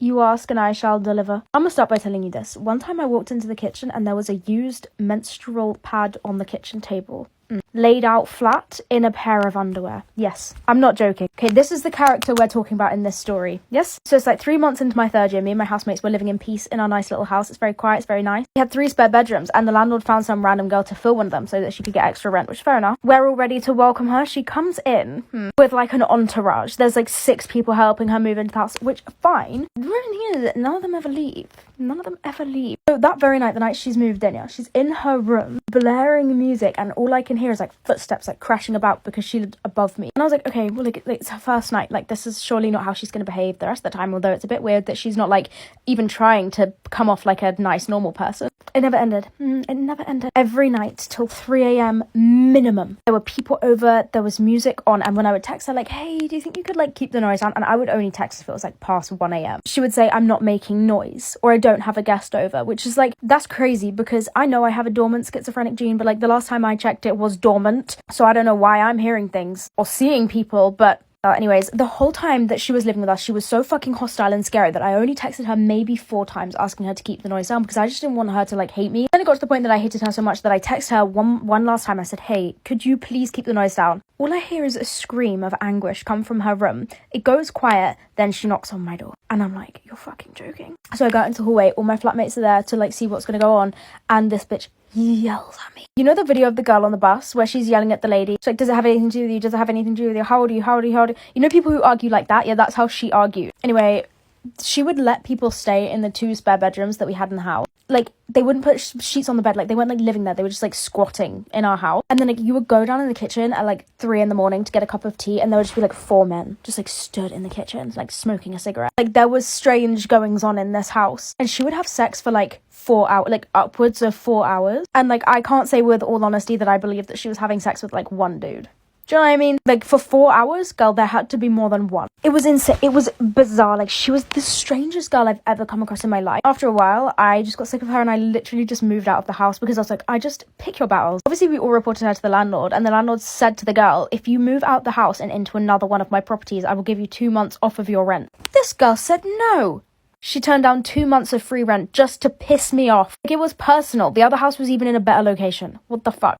You ask and I shall deliver. I'm gonna start by telling you this. One time I walked into the kitchen and there was a used menstrual pad on the kitchen table. Laid out flat in a pair of underwear. Yes, I'm not joking. Okay, this is the character we're talking about in this story. Yes? So it's like 3 months into my third year, me and my housemates were living in peace in our nice little house. It's very quiet, it's very nice. We had 3 spare bedrooms and the landlord found some random girl to fill one of them so that she could get extra rent, which fair enough. We're all ready to welcome her. She comes in with like an entourage. There's like 6 people helping her move into the house, which fine. The only thing is that none of them ever leave. None of them ever leave. So that very night, the night she's moved in, yeah, she's in her room, blaring music, and all I can hear is like footsteps like crashing about because she lived above me. And I was like, okay, well, like, it's her first night. Like, this is surely not how she's going to behave the rest of the time, although it's a bit weird that she's not like even trying to come off like a nice, normal person. It never ended. It never ended. Every night till 3 a.m. minimum. There were people over, there was music on, and when I would text her like, hey, do you think you could like keep the noise down? And I would only text if it was like past 1 a.m. She would say, I'm not making noise, or I don't have a guest over, which is like, that's crazy because I know I have a dormant schizophrenic gene, but like the last time I checked it was dormant, so I don't know why I'm hearing things or seeing people, but anyways, the whole time that she was living with us, she was so fucking hostile and scary that I only texted her maybe 4 times asking her to keep the noise down because I just didn't want her to like hate me. Then it got to the point that I hated her so much that I texted her one last time. I said, hey, could you please keep the noise down? All I hear is a scream of anguish come from her room. It goes quiet, then she knocks on my door. And I'm like, you're fucking joking. So I go out into the hallway, all my flatmates are there to like see what's gonna go on, and this bitch yells at me. You know the video of the girl on the bus where she's yelling at the lady? She's like, does it have anything to do with you? Does it have anything to do with you? How old are you? How old are you? How old are you? You know people who argue like that? Yeah, that's how she argued. Anyway, she would let people stay in the 2 spare bedrooms that we had in the house. Like, they wouldn't put sheets on the bed. Like, they weren't like living there. They were just like squatting in our house. And then like you would go down in the kitchen at like 3 a.m. to get a cup of tea, and there would just be like 4 men just like stood in the kitchen like smoking a cigarette. Like, there was strange goings on in this house, and she would have sex for like 4 hours, like upwards of 4 hours. And like, I can't say with all honesty that I believe that she was having sex with like one dude. Do you know what I mean? Like, for 4 hours, girl, there had to be more than one. It was insane. It was bizarre. Like, she was the strangest girl I've ever come across in my life. After a while, I just got sick of her and I literally just moved out of the house because I was like, I just pick your battles. Obviously, we all reported her to the landlord, and the landlord said to the girl, if you move out the house and into another one of my properties, I will give you 2 months off of your rent. This girl said no. She turned down 2 months of free rent just to piss me off. Like, it was personal. The other house was even in a better location. What the fuck?